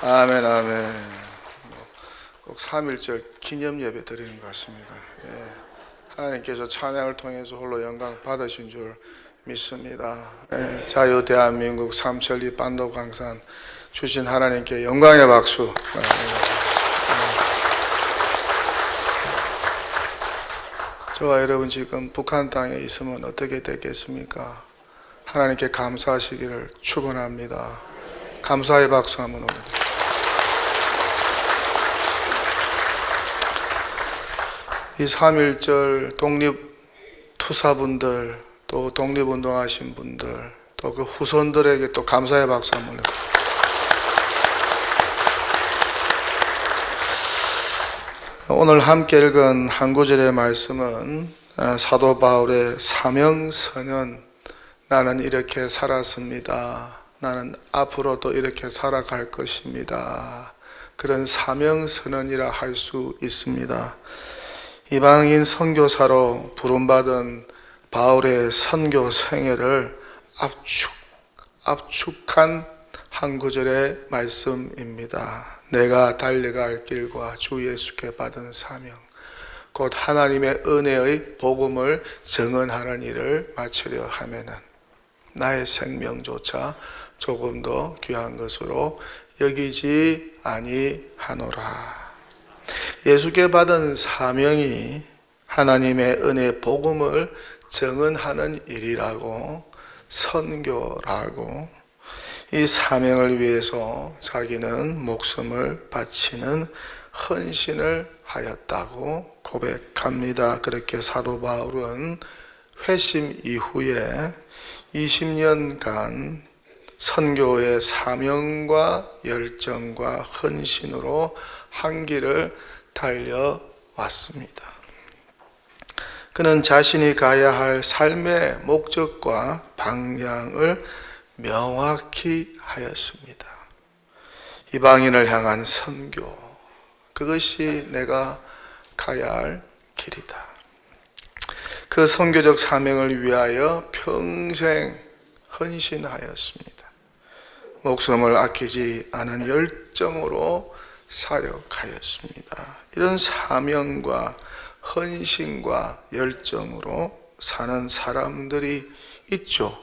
아멘, 아멘. 꼭 3.1절 기념 예배 드리는 것 같습니다. 예. 하나님께서 찬양을 통해서 홀로 영광 받으신 줄 믿습니다. 예. 자유 대한민국 삼천리 반도 강산 주신 하나님께 영광의 박수. 저와 여러분 지금 북한 땅에 있으면 어떻게 되겠습니까? 하나님께 감사하시기를 축원합니다. 감사의 박수 한번 올립니다. 이 3.1절 독립투사분들, 또 독립운동하신 분들, 또 그 후손들에게 또 감사의 박수 한번 올립니다. 오늘 함께 읽은 한 구절의 말씀은 사도 바울의 사명선언, 나는 이렇게 살았습니다. 나는 앞으로도 이렇게 살아갈 것입니다. 그런 사명선언이라 할 수 있습니다. 이방인 선교사로 부름받은 바울의 선교 생애를 압축한 한 구절의 말씀입니다. 내가 달려갈 길과 주 예수께 받은 사명, 곧 하나님의 은혜의 복음을 증언하는 일을 마치려 하면은 나의 생명조차 조금 더 귀한 것으로 여기지 아니하노라. 예수께 받은 사명이 하나님의 은혜 복음을 증언하는 일이라고, 선교라고, 이 사명을 위해서 자기는 목숨을 바치는 헌신을 하였다고 고백합니다. 그렇게 사도 바울은 회심 이후에 20년간 선교의 사명과 열정과 헌신으로 한 길을 달려왔습니다. 그는 자신이 가야 할 삶의 목적과 방향을 명확히 하였습니다. 이방인을 향한 선교, 그것이 내가 가야 할 길이다. 그 선교적 사명을 위하여 평생 헌신하였습니다. 목숨을 아끼지 않은 열정으로 사역하였습니다. 이런 사명과 헌신과 열정으로 사는 사람들이 있죠.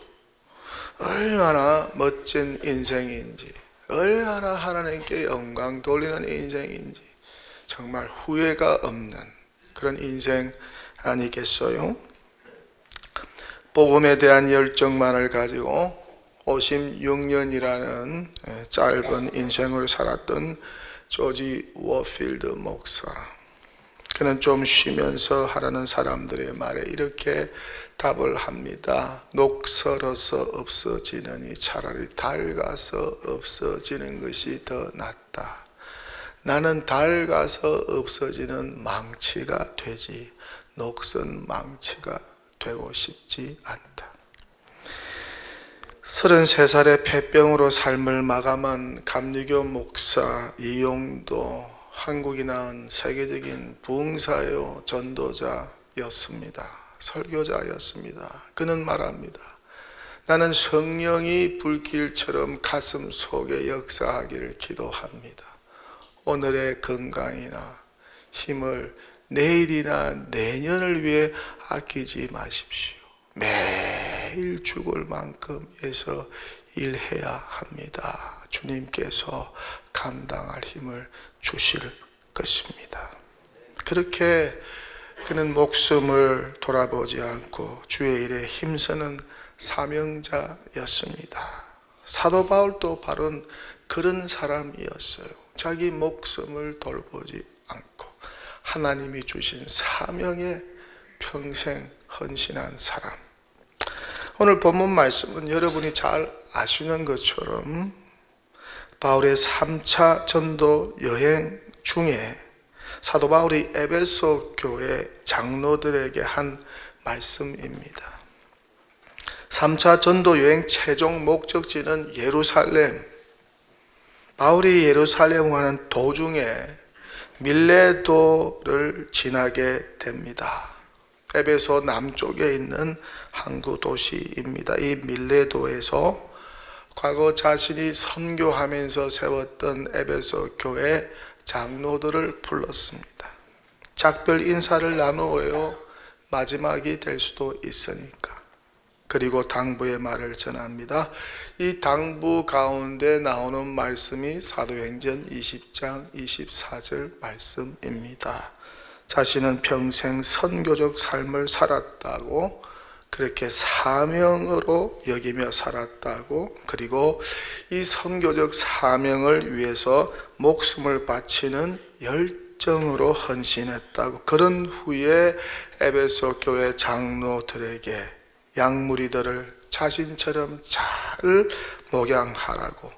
얼마나 멋진 인생인지, 얼마나 하나님께 영광 돌리는 인생인지, 정말 후회가 없는 그런 인생 아니겠어요? 복음에 대한 열정만을 가지고 56년이라는 짧은 인생을 살았던 조지 워필드 목사, 그는 좀 쉬면서 하라는 사람들의 말에 이렇게 답을 합니다. 녹슬어서 없어지느니 차라리 닳아서 없어지는 것이 더 낫다. 나는 닳아서 없어지는 망치가 되지 녹슨 망치가 되고 싶지 않다. 33살의 폐병으로 삶을 마감한 감리교 목사 이용도 한국이 낳은 세계적인 부흥사요 전도자였습니다. 설교자였습니다. 그는 말합니다. 나는 성령이 불길처럼 가슴 속에 역사하기를 기도합니다. 오늘의 건강이나 힘을 내일이나 내년을 위해 아끼지 마십시오. 매일 죽을 만큼 애써 일해야 합니다. 주님께서 감당할 힘을 주실 것입니다. 그렇게 그는 목숨을 돌아보지 않고 주의 일에 힘쓰는 사명자였습니다. 사도 바울도 바로 그런 사람이었어요. 자기 목숨을 돌보지 않고 하나님이 주신 사명에 평생 헌신한 사람. 오늘 본문 말씀은 여러분이 잘 아시는 것처럼 바울의 3차 전도 여행 중에 사도 바울이 에베소 교회 장로들에게 한 말씀입니다. 3차 전도 여행 최종 목적지는 예루살렘. 바울이 예루살렘 가는 도중에 밀레도를 지나게 됩니다. 에베소 남쪽에 있는 항구 도시입니다. 이 밀레도에서 과거 자신이 선교하면서 세웠던 에베소 교회 장로들을 불렀습니다. 작별 인사를 나누어요. 마지막이 될 수도 있으니까. 그리고 당부의 말을 전합니다. 이 당부 가운데 나오는 말씀이 사도행전 20장 24절 말씀입니다. 자신은 평생 선교적 삶을 살았다고, 그렇게 사명으로 여기며 살았다고, 그리고 이 선교적 사명을 위해서 목숨을 바치는 열정으로 헌신했다고, 그런 후에 에베소 교회 장로들에게 양무리들을 자신처럼 잘 목양하라고,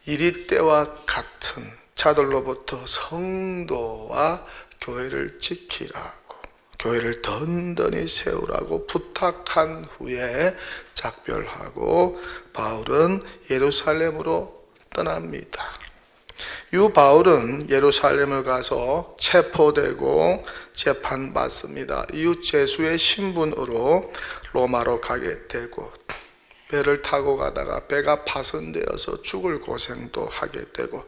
이리 때와 같은 자들로부터 성도와 교회를 지키라고, 교회를 든든히 세우라고 부탁한 후에 작별하고 바울은 예루살렘으로 떠납니다. 유 바울은 예루살렘을 가서 체포되고 재판받습니다. 이후 제수의 신분으로 로마로 가게 되고, 배를 타고 가다가 배가 파손되어서 죽을 고생도 하게 되고,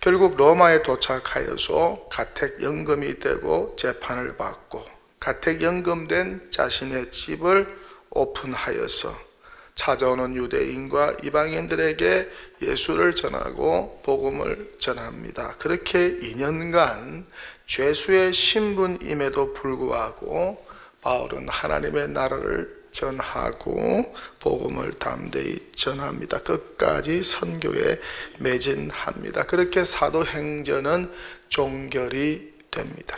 결국 로마에 도착하여서 가택연금이 되고 재판을 받고, 가택연금된 자신의 집을 오픈하여서 찾아오는 유대인과 이방인들에게 예수를 전하고 복음을 전합니다. 그렇게 2년간 죄수의 신분임에도 불구하고 바울은 하나님의 나라를 전하고 복음을 담대히 전합니다. 끝까지 선교에 매진합니다. 그렇게 사도행전은 종결이 됩니다.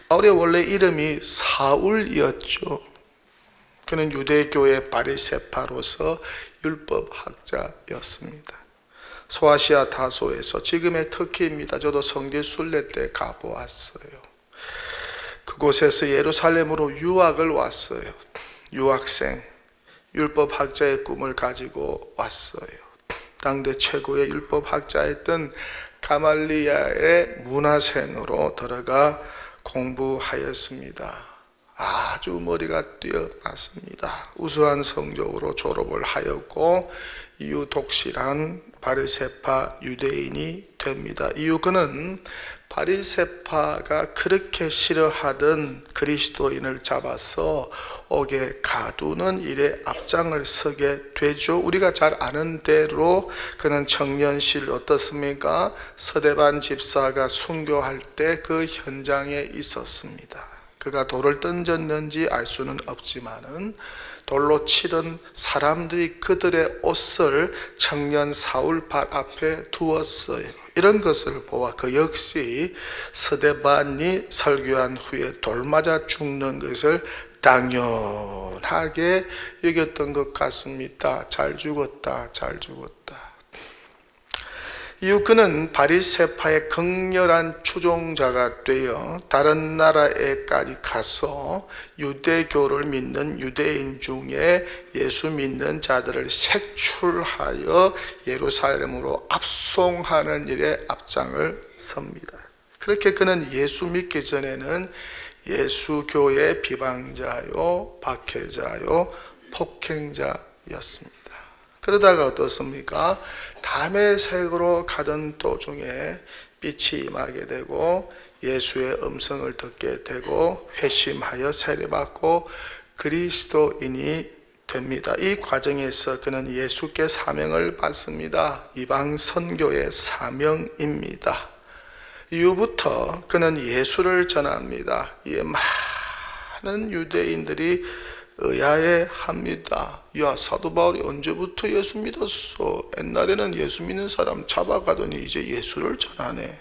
바울의 원래 이름이 사울이었죠. 그는 유대교의 바리새파로서 율법학자였습니다. 소아시아 다소에서, 지금의 터키입니다. 저도 성지 순례 때 가보았어요. 그곳에서 예루살렘으로 유학을 왔어요. 유학생, 율법학자의 꿈을 가지고 왔어요. 당대 최고의 율법학자였던 가말리아의 문화생으로 들어가 공부하였습니다. 아주 머리가 뛰어났습니다. 우수한 성적으로 졸업을 하였고, 이후 독실한 바리새파 유대인이 됩니다. 이후 그는 바리새파가 그렇게 싫어하던 그리스도인을 잡아서 옥에 가두는 일에 앞장을 서게 되죠. 우리가 잘 아는 대로 그는 청년실 어떻습니까? 서대반 집사가 순교할 때 그 현장에 있었습니다. 그가 돌을 던졌는지 알 수는 없지만은 돌로 치던 사람들이 그들의 옷을 청년 사울 발 앞에 두었어요. 이런 것을 보아 그 역시 스데반이 설교한 후에 돌 맞아 죽는 것을 당연하게 여겼던 것 같습니다. 잘 죽었다, 잘 죽었다. 이후 그는 바리새파의 극렬한 추종자가 되어 다른 나라에까지 가서 유대교를 믿는 유대인 중에 예수 믿는 자들을 색출하여 예루살렘으로 압송하는 일에 앞장을 섭니다. 그렇게 그는 예수 믿기 전에는 예수교의 비방자요, 박해자요, 폭행자였습니다. 그러다가 어떻습니까? 다메섹으로 가던 도중에 빛이 임하게 되고 예수의 음성을 듣게 되고 회심하여 세례받고 그리스도인이 됩니다. 이 과정에서 그는 예수께 사명을 받습니다. 이방 선교의 사명입니다. 이후부터 그는 예수를 전합니다. 이에 많은 유대인들이 의아해합니다. 야, 사도 바울이 언제부터 예수 믿었어? 옛날에는 예수 믿는 사람 잡아가더니 이제 예수를 전하네.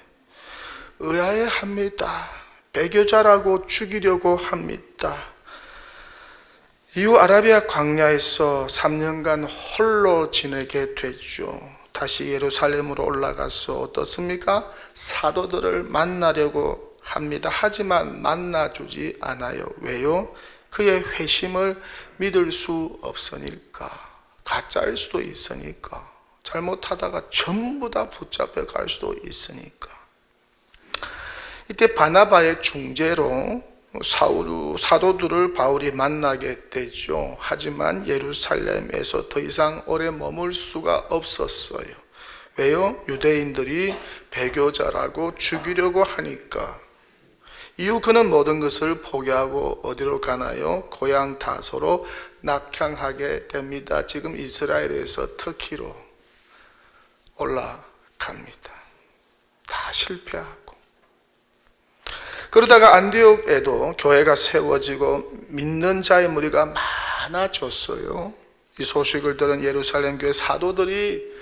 의아해합니다. 배교자라고 죽이려고 합니다. 이후 아라비아 광야에서 3년간 홀로 지내게 되죠. 다시 예루살렘으로 올라가서 어떻습니까? 사도들을 만나려고 합니다. 하지만 만나주지 않아요. 왜요? 그의 회심을 믿을 수 없으니까, 가짜일 수도 있으니까, 잘못하다가 전부 다 붙잡혀 갈 수도 있으니까. 이때 바나바의 중재로 사도들을 바울이 만나게 되죠. 하지만 예루살렘에서 더 이상 오래 머물 수가 없었어요. 왜요? 유대인들이 배교자라고 죽이려고 하니까. 이후 그는 모든 것을 포기하고 어디로 가나요? 고향 다소로 낙향하게 됩니다. 지금 이스라엘에서 터키로 올라갑니다. 다 실패하고. 그러다가 안디옥에도 교회가 세워지고 믿는 자의 무리가 많아졌어요. 이 소식을 들은 예루살렘 교회 사도들이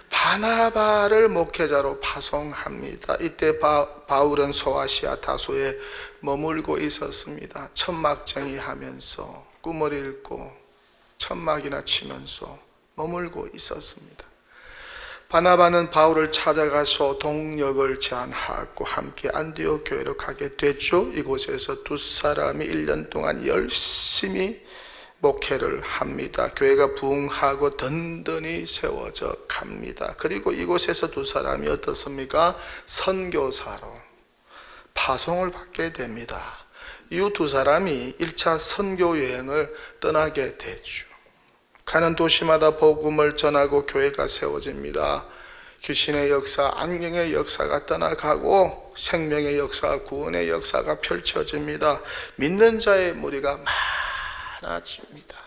바나바를 목회자로 파송합니다. 이때 바울은 소아시아 다소에 머물고 있었습니다. 천막쟁이 하면서 꿈을 읽고 천막이나 치면서 머물고 있었습니다. 바나바는 바울을 찾아가서 동력을 제안하고 함께 안디옥 교회로 가게 됐죠. 이곳에서 두 사람이 1년 동안 열심히 목회를 합니다. 교회가 부흥하고 든든히 세워져 갑니다. 그리고 이곳에서 두 사람이 어떻습니까? 선교사로 파송을 받게 됩니다. 이후 두 사람이 1차 선교 여행을 떠나게 되죠. 가는 도시마다 복음을 전하고 교회가 세워집니다. 귀신의 역사, 악령의 역사가 떠나가고 생명의 역사, 구원의 역사가 펼쳐집니다. 믿는 자의 무리가 많아집니다.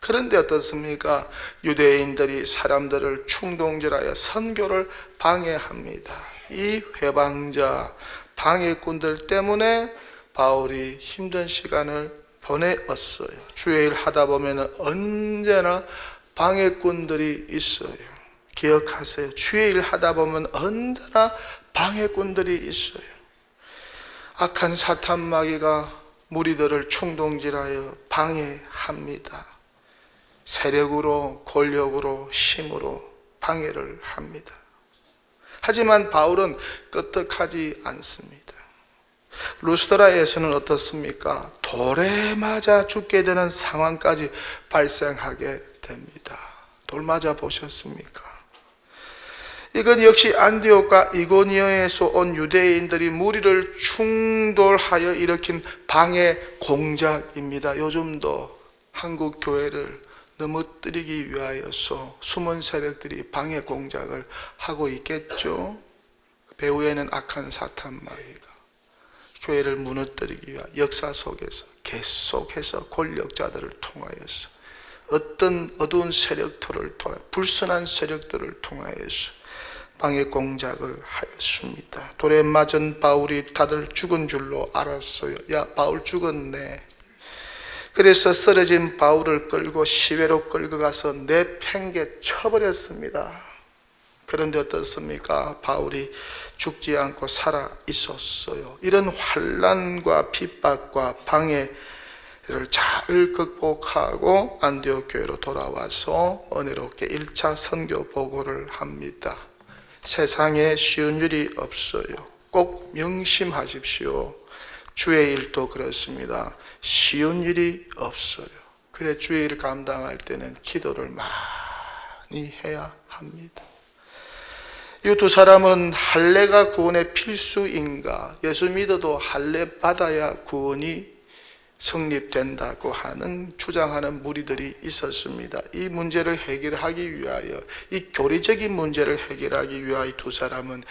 그런데 어떻습니까? 유대인들이 사람들을 충동질하여 선교를 방해합니다. 이 회방자, 방해꾼들 때문에 바울이 힘든 시간을 보내었어요. 주의 일 하다 보면 언제나 방해꾼들이 있어요. 기억하세요. 주의 일 하다 보면 언제나 방해꾼들이 있어요. 악한 사탄 마귀가 무리들을 충동질하여 방해합니다. 세력으로, 권력으로, 힘으로 방해를 합니다. 하지만 바울은 끄떡하지 않습니다. 루스드라에서는 어떻습니까? 돌에 맞아 죽게 되는 상황까지 발생하게 됩니다. 돌 맞아 보셨습니까? 이건 역시 안디옥과 이고니온에서 온 유대인들이 무리를 충돌하여 일으킨 방해 공작입니다. 요즘도 한국 교회를 넘어뜨리기 위하여서 숨은 세력들이 방해 공작을 하고 있겠죠. 배후에는 악한 사탄 마귀가 교회를 무너뜨리기 위한 역사 속에서 계속해서 권력자들을 통하여서 어떤 어두운 세력들을 통해 불순한 세력들을 통하여서 방해 공작을 하였습니다. 돌에 맞은 바울이 다들 죽은 줄로 알았어요. 야, 바울 죽었네. 그래서 쓰러진 바울을 끌고 시외로 끌고 가서 내팽개 쳐버렸습니다. 그런데 어떻습니까? 바울이 죽지 않고 살아 있었어요. 이런 환난과 핍박과 방해를 잘 극복하고 안디옥 교회로 돌아와서 은혜롭게 1차 선교 보고를 합니다. 세상에 쉬운 일이 없어요. 꼭 명심하십시오. 주의 일도 그렇습니다. 쉬운 일이 없어요. 그래 주의 일을 감당할 때는 기도를 많이 해야 합니다. 이 두 사람은 할례가 구원의 필수인가? 예수 믿어도 할례 받아야 구원이 성립된다고 하는 주장하는 무리들이 있었습니다. 이 문제를 해결하기 위하여, 이 교리적인 문제를 해결하기 위하여 두 사람은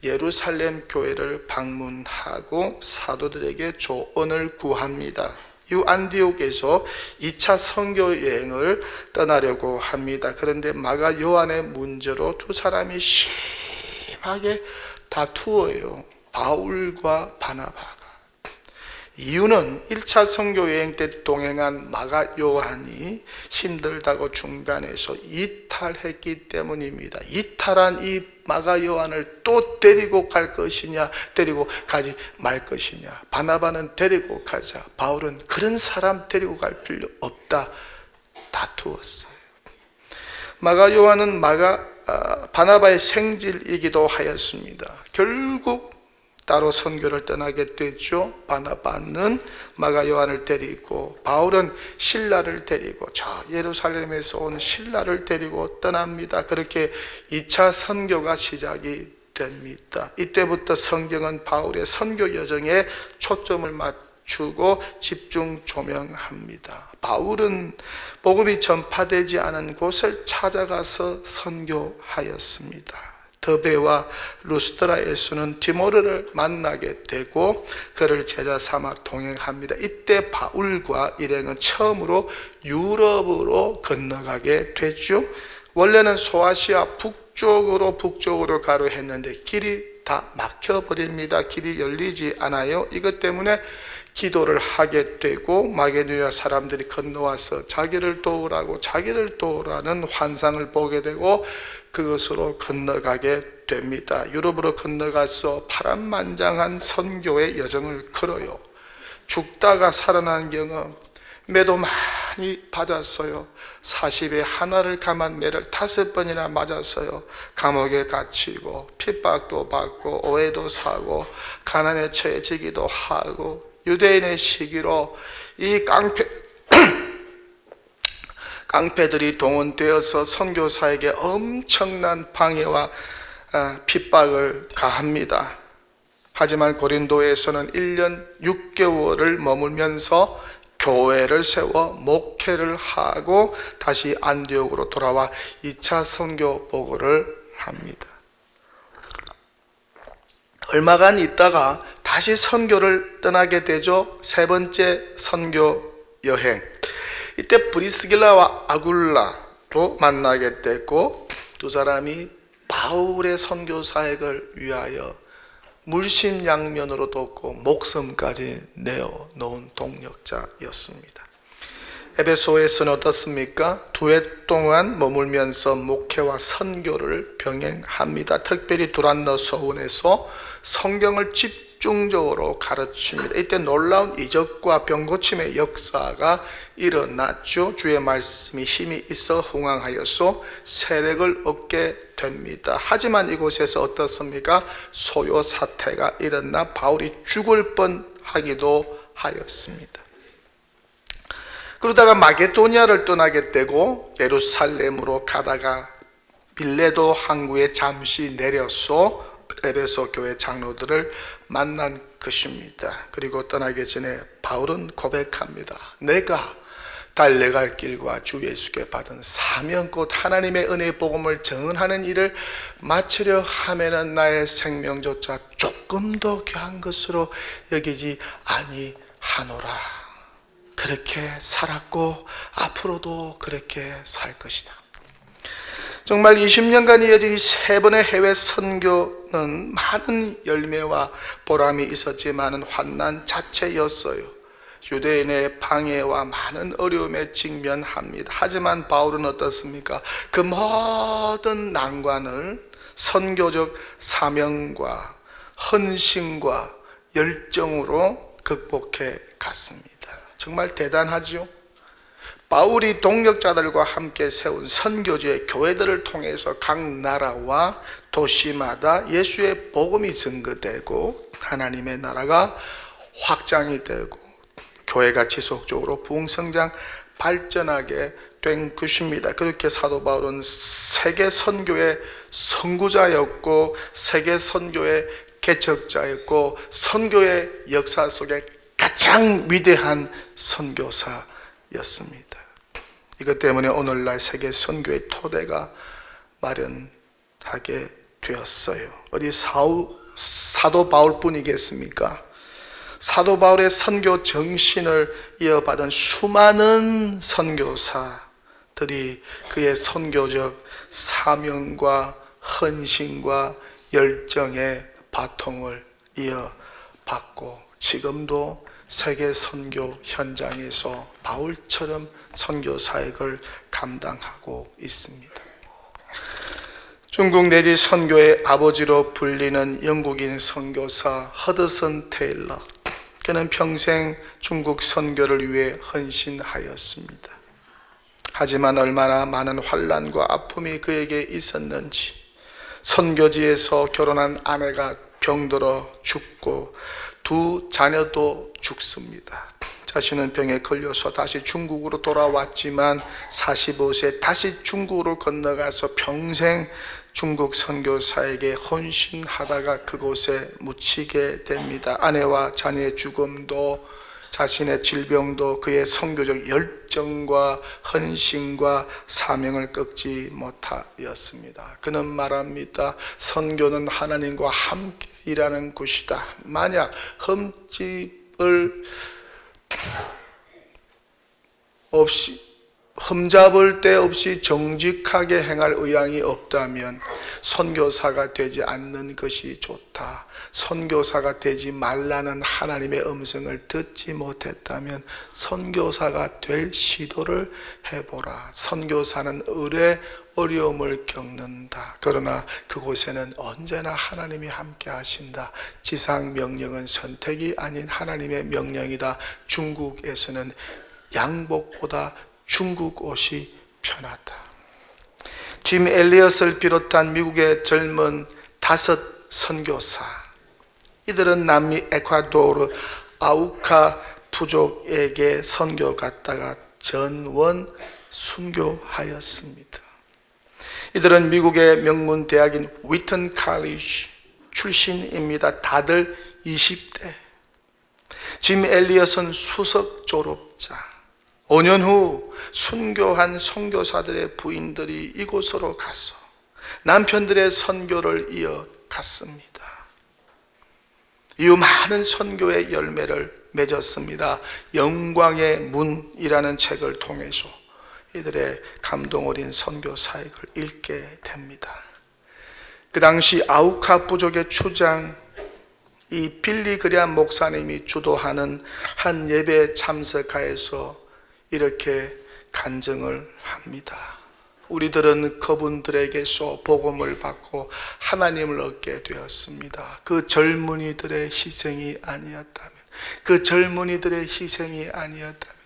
예루살렘 교회를 방문하고 사도들에게 조언을 구합니다. 이 안디옥에서 2차 선교 여행을 떠나려고 합니다. 그런데 마가 요한의 문제로 두 사람이 심하게 다투어요. 바울과 바나바가. 이유는 1차 선교 여행 때 동행한 마가 요한이 힘들다고 중간에서 이탈했기 때문입니다. 이탈한 이 마가 요한을 또 데리고 갈 것이냐, 데리고 가지 말 것이냐. 바나바는 데리고 가자, 바울은 그런 사람 데리고 갈 필요 없다, 다투었어요. 마가 요한은 바나바의 생질이기도 하였습니다. 결국 따로 선교를 떠나게 됐죠. 바나바는 마가 요한을 데리고, 바울은 실라를 데리고 저 예루살렘에서 온 실라를 데리고 떠납니다. 그렇게 2차 선교가 시작이 됩니다. 이때부터 성경은 바울의 선교 여정에 초점을 맞추고 집중 조명합니다. 바울은 복음이 전파되지 않은 곳을 찾아가서 선교하였습니다. 더베와 루스드라에서는 디모르를 만나게 되고 그를 제자 삼아 동행합니다. 이때 바울과 일행은 처음으로 유럽으로 건너가게 되죠. 원래는 소아시아 북쪽으로 가려 했는데 길이 다 막혀버립니다. 길이 열리지 않아요. 이것 때문에 기도를 하게 되고 마게도냐 사람들이 건너와서 자기를 도우라는 환상을 보게 되고 그것으로 건너가게 됩니다. 유럽으로 건너가서 파란만장한 선교의 여정을 걸어요. 죽다가 살아난 경험, 매도 많이 받았어요. 40에 하나를 감한 매를 5번이나 맞았어요. 감옥에 갇히고 핍박도 받고 오해도 사고 가난에 처해지기도 하고 유대인의 시기로 이 깡패들이 동원되어서 선교사에게 엄청난 방해와 핍박을 가합니다. 하지만 고린도에서는 1년 6개월을 머물면서 교회를 세워 목회를 하고 다시 안디옥으로 돌아와 2차 선교 보고를 합니다. 얼마간 있다가 다시 선교를 떠나게 되죠. 세 번째 선교 여행. 이때 브리스길라와 아굴라도 만나게 되고 두 사람이 바울의 선교 사역을 위하여 물심양면으로 돕고 목숨까지 내어놓은 동력자였습니다. 에베소에서는 어떻습니까? 2해 동안 머물면서 목회와 선교를 병행합니다. 특별히 두란노 서원에서 성경을 집중적으로 가르칩니다. 이때 놀라운 이적과 병고침의 역사가 일어났죠. 주의 말씀이 힘이 있어 흥왕하여서 세력을 얻게 됩니다. 하지만 이곳에서 어떻습니까? 소요 사태가 일어나 바울이 죽을 뻔하기도 하였습니다. 그러다가 마게도냐를 떠나게 되고 예루살렘으로 가다가 밀레도 항구에 잠시 내려서 에베소 교회 장로들을 만난 것입니다. 그리고 떠나기 전에 바울은 고백합니다. 내가 달려갈 길과 주 예수께 받은 사명 곧 하나님의 은혜의 복음을 전하는 일을 마치려 하면은 나의 생명조차 조금 더 귀한 것으로 여기지 아니하노라. 그렇게 살았고 앞으로도 그렇게 살 것이다. 정말 20년간 이어진 이 3번의 해외 선교는 많은 열매와 보람이 있었지만 환난 자체였어요. 유대인의 방해와 많은 어려움에 직면합니다. 하지만 바울은 어떻습니까? 그 모든 난관을 선교적 사명과 헌신과 열정으로 극복해 갔습니다. 정말 대단하죠? 바울이 동력자들과 함께 세운 선교지의 교회들을 통해서 각 나라와 도시마다 예수의 복음이 증거되고 하나님의 나라가 확장이 되고 교회가 지속적으로 부흥성장 발전하게 된 것입니다. 그렇게 사도 바울은 세계 선교의 선구자였고 세계 선교의 개척자였고 선교의 역사 속에 가장 위대한 선교사였습니다. 이것 때문에 오늘날 세계 선교의 토대가 마련하게 되었어요. 어디 사도 바울뿐이겠습니까? 사도 바울의 선교 정신을 이어받은 수많은 선교사들이 그의 선교적 사명과 헌신과 열정의 바통을 이어받고 지금도 세계 선교 현장에서 바울처럼 선교 사역을 감당하고 있습니다. 중국 내지 선교의 아버지로 불리는 영국인 선교사 허드슨 테일러, 그는 평생 중국 선교를 위해 헌신하였습니다. 하지만 얼마나 많은 환난과 아픔이 그에게 있었는지 선교지에서 결혼한 아내가 병들어 죽고 두 자녀도 죽습니다. 자신은 병에 걸려서 다시 중국으로 돌아왔지만 45세 다시 중국으로 건너가서 평생 중국 선교사에게 헌신하다가 그곳에 묻히게 됩니다. 아내와 자녀의 죽음도 자신의 질병도 그의 선교적 열정과 헌신과 사명을 꺾지 못하였습니다. 그는 말합니다. 선교는 하나님과 함께 일하는 것이다. 만약 흠잡을 데 없이 정직하게 행할 의향이 없다면 선교사가 되지 않는 것이 좋다. 선교사가 되지 말라는 하나님의 음성을 듣지 못했다면 선교사가 될 시도를 해보라. 선교사는 을의 어려움을 겪는다. 그러나 그곳에는 언제나 하나님이 함께 하신다. 지상 명령은 선택이 아닌 하나님의 명령이다. 중국에서는 양복보다 중국 옷이 편하다. 짐 엘리엇을 비롯한 미국의 젊은 5 선교사, 이들은 남미 에콰도르 아우카 부족에게 선교 갔다가 전원 순교하였습니다. 이들은 미국의 명문 대학인 위튼 칼리지 출신입니다. 다들 20대. 짐 엘리엇은 수석 졸업자. 5년 후 순교한 선교사들의 부인들이 이곳으로 가서 남편들의 선교를 이어갔습니다. 이후 많은 선교의 열매를 맺었습니다. 영광의 문이라는 책을 통해서 이들의 감동 어린 선교 사역을 읽게 됩니다. 그 당시 아우카 부족의 추장 이 빌리 그리암 목사님이 주도하는 한 예배에 참석하여서 이렇게 간증을 합니다. 우리들은 그분들에게서 복음을 받고 하나님을 얻게 되었습니다. 그 젊은이들의 희생이 아니었다면,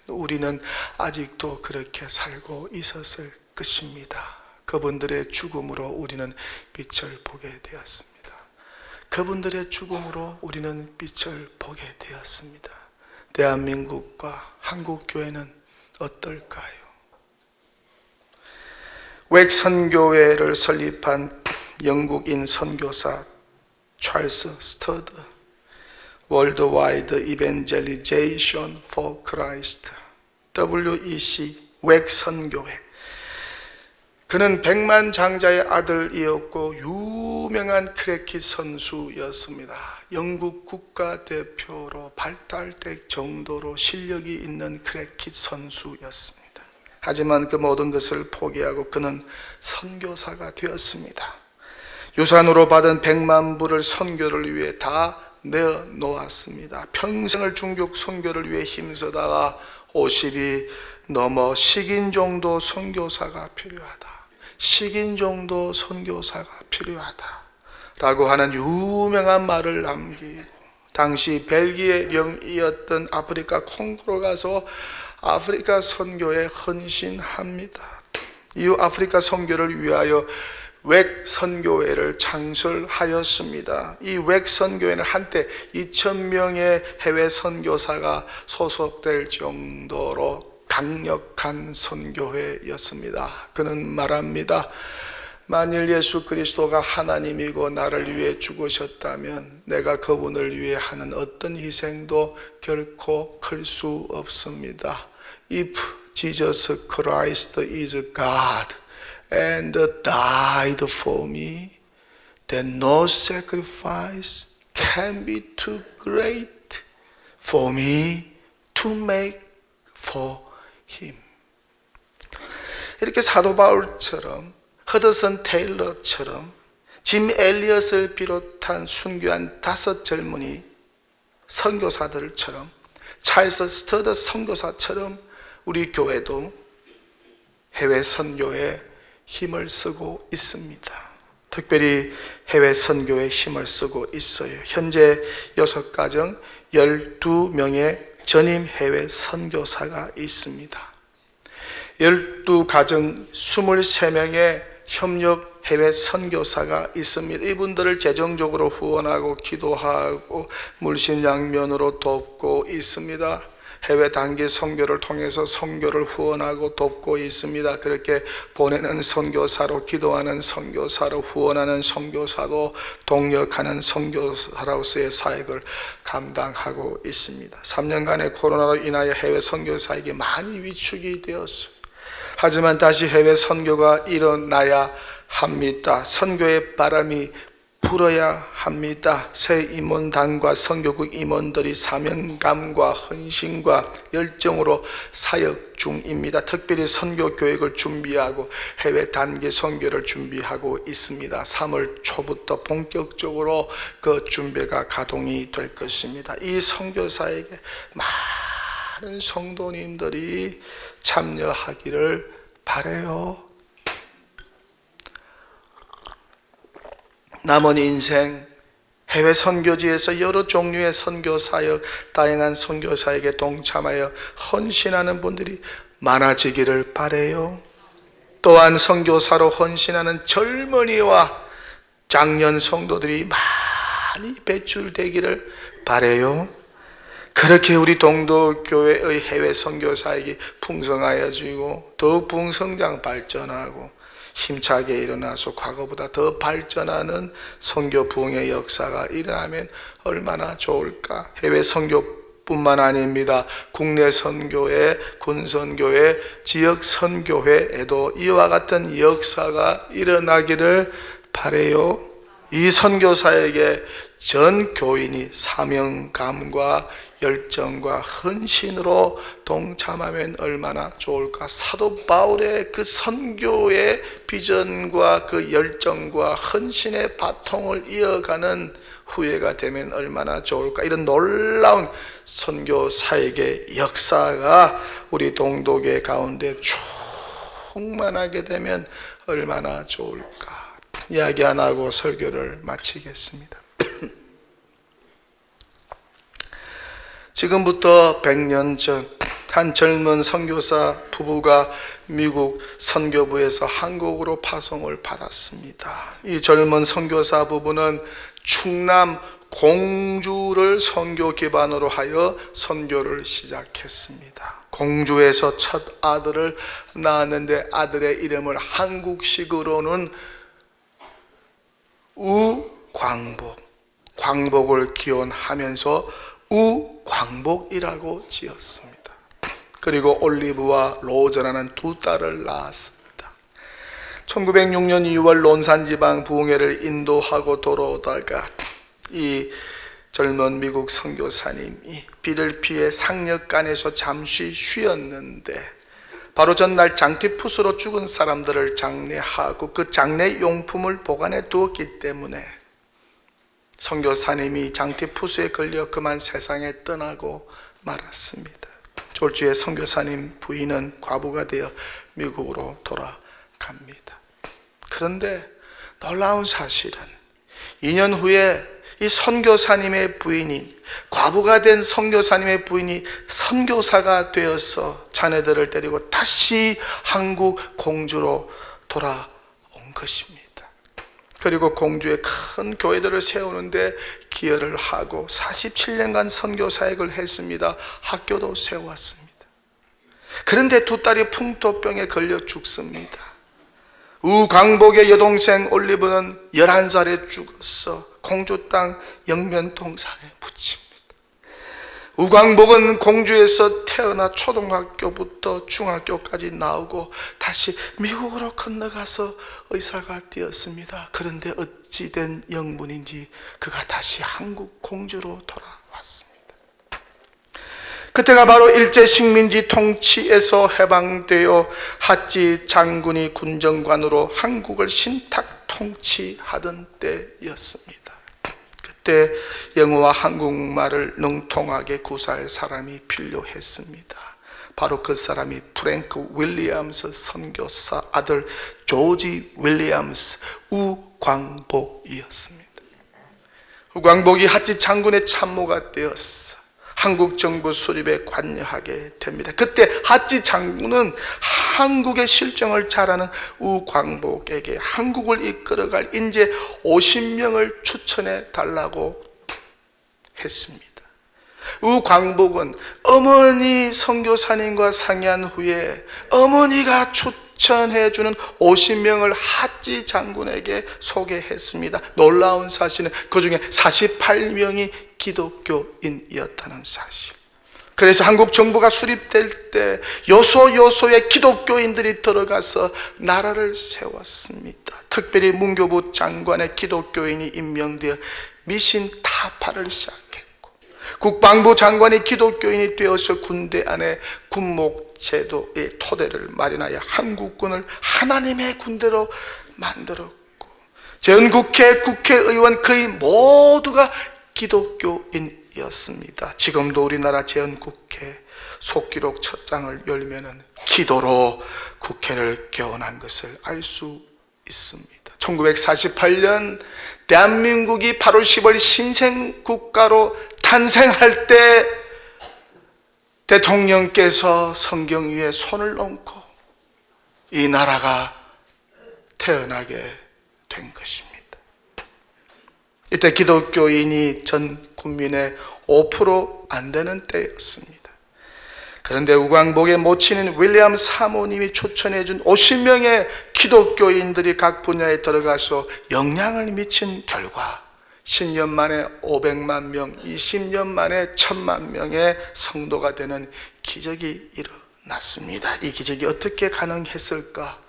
우리는 아직도 그렇게 살고 있었을 것입니다. 그분들의 죽음으로 우리는 빛을 보게 되었습니다. 대한민국과 한국교회는 어떨까요? 웩 선교회를 설립한 영국인 선교사 찰스 스터드, 월드와이드 이벤젤리제이션 포 크라이스트, WEC 웩 선교회. 그는 백만장자의 아들이었고 유명한 크리켓 선수였습니다. 영국 국가대표로 발달될 정도로 실력이 있는 크리켓 선수였습니다. 하지만 그 모든 것을 포기하고 그는 선교사가 되었습니다. 유산으로 받은 100만 불을 선교를 위해 다 내어놓았습니다. 평생을 중국 선교를 위해 힘쓰다가 50이 넘어 식인종도 선교사가 필요하다 라고 하는 유명한 말을 남기고 당시 벨기에 영이었던 아프리카 콩고로 가서 아프리카 선교에 헌신합니다. 이후 아프리카 선교를 위하여 웩 선교회를 창설하였습니다. 이 웩 선교회는 한때 2,000명의 해외 선교사가 소속될 정도로 강력한 선교회였습니다. 그는 말합니다. 만일 예수 그리스도가 하나님이고 나를 위해 죽으셨다면 내가 그분을 위해 하는 어떤 희생도 결코 클 수 없습니다. If Jesus Christ is God and died for me, then no sacrifice can be too great for me to make for him. 이렇게 사도 바울처럼, 허드슨 테일러처럼, 짐 엘리엇을 비롯한 순교한 5 젊은이 선교사들처럼, 찰스 스터드 선교사처럼 우리 교회도 해외 선교에 힘을 쓰고 있습니다. 특별히 해외 선교에 힘을 쓰고 있어요. 현재 6가정 12명의 전임 해외 선교사가 있습니다. 12가정 23명의 협력 해외 선교사가 있습니다. 이분들을 재정적으로 후원하고 기도하고 물신양면으로 돕고 있습니다. 해외 단기 선교를 통해서 선교를 후원하고 돕고 있습니다. 그렇게 보내는 선교사로, 기도하는 선교사로, 후원하는 선교사로, 동역하는 선교사로서의 사역을 감당하고 있습니다. 3년간의 코로나로 인하여 해외 선교사에게 많이 위축이 되었어요. 하지만 다시 해외 선교가 일어나야 합니다. 선교의 바람이 불어야 합니다. 새 임원단과 선교국 임원들이 사명감과 헌신과 열정으로 사역 중입니다. 특별히 선교 교육을 준비하고 해외 단기 선교를 준비하고 있습니다. 3월 초부터 본격적으로 그 준비가 가동이 될 것입니다. 이 선교사에게 많은 성도님들이 참여하기를 바라요. 남은 인생 해외 선교지에서 여러 종류의 선교사역, 다양한 선교사에게 동참하여 헌신하는 분들이 많아지기를 바라요. 또한 선교사로 헌신하는 젊은이와 장년 성도들이 많이 배출되기를 바라요. 그렇게 우리 동도교회의 해외 선교사에게 풍성하여지고 더욱 풍성장 발전하고 힘차게 일어나서 과거보다 더 발전하는 선교 부흥의 역사가 일어나면 얼마나 좋을까. 해외 선교뿐만 아닙니다. 국내 선교회, 군선교회, 지역 선교회에도 이와 같은 역사가 일어나기를 바라요. 이 선교사에게 전 교인이 사명감과 열정과 헌신으로 동참하면 얼마나 좋을까. 사도 바울의 그 선교의 비전과 그 열정과 헌신의 바통을 이어가는 후예가 되면 얼마나 좋을까. 이런 놀라운 선교사역의 역사가 우리 동독의 가운데 충만하게 되면 얼마나 좋을까. 이야기 안 하고 설교를 마치겠습니다. 지금부터 100년 전 한 젊은 선교사 부부가 미국 선교부에서 한국으로 파송을 받았습니다. 이 젊은 선교사 부부는 충남 공주를 선교 기반으로 하여 선교를 시작했습니다. 공주에서 첫 아들을 낳았는데 아들의 이름을 한국식으로는 우광복, 광복을 기원하면서 우광복이라고 지었습니다. 그리고 올리브와 로즈라는 두 딸을 낳았습니다. 1906년 2월 론산지방 부흥회를 인도하고 돌아오다가 이 젊은 미국 선교사님이 비를 피해 상력간에서 잠시 쉬었는데 바로 전날 장티푸스로 죽은 사람들을 장례하고 그 장례 용품을 보관해 두었기 때문에 선교사님이 장티푸스에 걸려 그만 세상에 떠나고 말았습니다. 졸지에 선교사님 부인은 과부가 되어 미국으로 돌아갑니다. 그런데 놀라운 사실은 2년 후에 이 선교사님의 부인이, 과부가 된 선교사님의 부인이 선교사가 되어서 자녀들을 데리고 다시 한국 공주로 돌아온 것입니다. 그리고 공주에 큰 교회들을 세우는데 기여를 하고 47년간 선교 사역을 했습니다. 학교도 세웠습니다. 그런데 두 딸이 풍토병에 걸려 죽습니다. 우광복의 여동생 올리브는 11살에 죽어서 공주 땅 영면동산에 묻힙니다. 우광복은 공주에서 태어나 초등학교부터 중학교까지 나오고 다시 미국으로 건너가서 의사가 되었습니다. 그런데 어찌된 영문인지 그가 다시 한국 공주로 돌아왔습니다. 그때가 바로 일제 식민지 통치에서 해방되어 핫지 장군이 군정관으로 한국을 신탁 통치하던 때였습니다. 그때 영어와 한국말을 능통하게 구사할 사람이 필요했습니다. 바로 그 사람이 프랭크 윌리엄스 선교사 아들 조지 윌리엄스 우광복이었습니다. 우광복이 핫지 장군의 참모가 되었어 한국 정부 수립에 관여하게 됩니다. 그때 핫지 장군은 한국의 실정을 잘 아는 우광복에게 한국을 이끌어갈 인재 50명을 추천해 달라고 했습니다. 우광복은 어머니 선교사님과 상의한 후에 어머니가 추천해주는 50명을 하찌 장군에게 소개했습니다. 놀라운 사실은 그 중에 48명이 기독교인이었다는 사실. 그래서 한국 정부가 수립될 때 요소요소에 기독교인들이 들어가서 나라를 세웠습니다. 특별히 문교부 장관의 기독교인이 임명되어 미신 타파를 시작했고, 국방부 장관이 기독교인이 되어서 군대 안에 군목제도의 토대를 마련하여 한국군을 하나님의 군대로 만들었고, 전국회 국회의원 거의 모두가 기독교인이었습니다. 지금도 우리나라 제헌국회 속기록 첫 장을 열면은 기도로 국회를 개원한 것을 알 수 있습니다. 1948년 대한민국이 8월 10일 신생국가로 탄생할 때 대통령께서 성경 위에 손을 얹고 이 나라가 태어나게 된 것입니다. 이때 기독교인이 전 국민의 5% 안 되는 때였습니다. 그런데 우광복의 모친인 윌리엄 사모님이 추천해준 50명의 기독교인들이 각 분야에 들어가서 영향을 미친 결과 10년 만에 500만 명, 20년 만에 1000만 명의 성도가 되는 기적이 일어났습니다. 이 기적이 어떻게 가능했을까?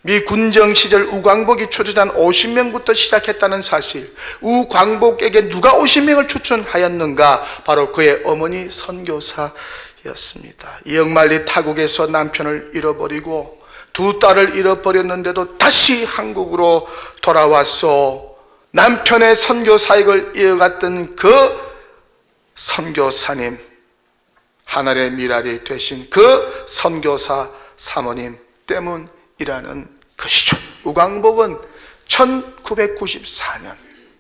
미 군정 시절 우광복이 추천한 50명부터 시작했다는 사실. 우광복에게 누가 50명을 추천하였는가? 바로 그의 어머니 선교사였습니다. 이억만리 타국에서 남편을 잃어버리고 두 딸을 잃어버렸는데도 다시 한국으로 돌아와서 남편의 선교 사역을 이어갔던 그 선교사님, 하늘의 미랄이 되신 그 선교사 사모님 때문이라는 것이죠. 우광복은 1994년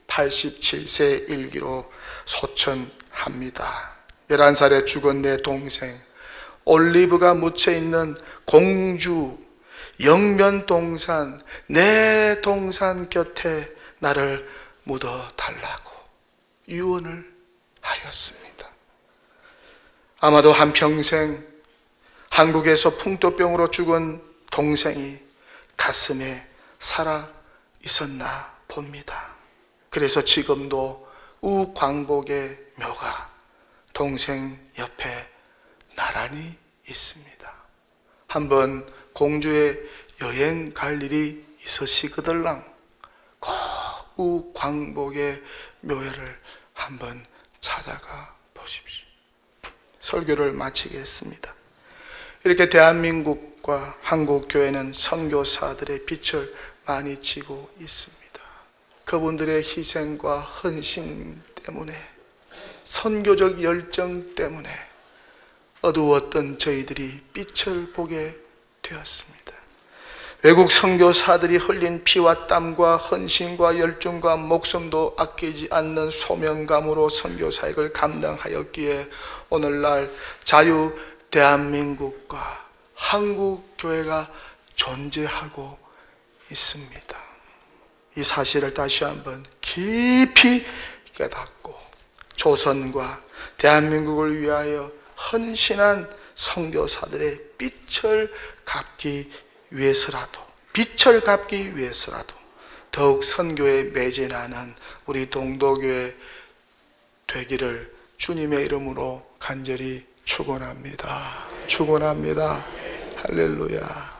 87세 일기로 소천합니다. 11살에 죽은 내 동생 올리브가 묻혀있는 공주 영면동산, 내 동산 곁에 나를 묻어달라고 유언을 하였습니다. 아마도 한평생 한국에서 풍토병으로 죽은 동생이 가슴에 살아 있었나 봅니다. 그래서 지금도 우광복의 묘가 동생 옆에 나란히 있습니다. 한번 공주에 여행 갈 일이 있으시거들랑 꼭 우광복의 묘회를 한번 찾아가 보십시오. 설교를 마치겠습니다. 이렇게 대한민국과 한국교회는 선교사들의 빛을 많이 지고 있습니다. 그분들의 희생과 헌신 때문에, 선교적 열정 때문에 어두웠던 저희들이 빛을 보게 되었습니다. 외국 선교사들이 흘린 피와 땀과 헌신과 열정과 목숨도 아끼지 않는 소명감으로 선교 사역을 감당하였기에 오늘날 자유 대한민국과 한국교회가 존재하고 있습니다. 이 사실을 다시 한번 깊이 깨닫고 조선과 대한민국을 위하여 헌신한 선교사들의 빛을 갚기 위해서라도 더욱 선교에 매진하는 우리 동도교회 되기를 주님의 이름으로 간절히 축원합니다. 할렐루야.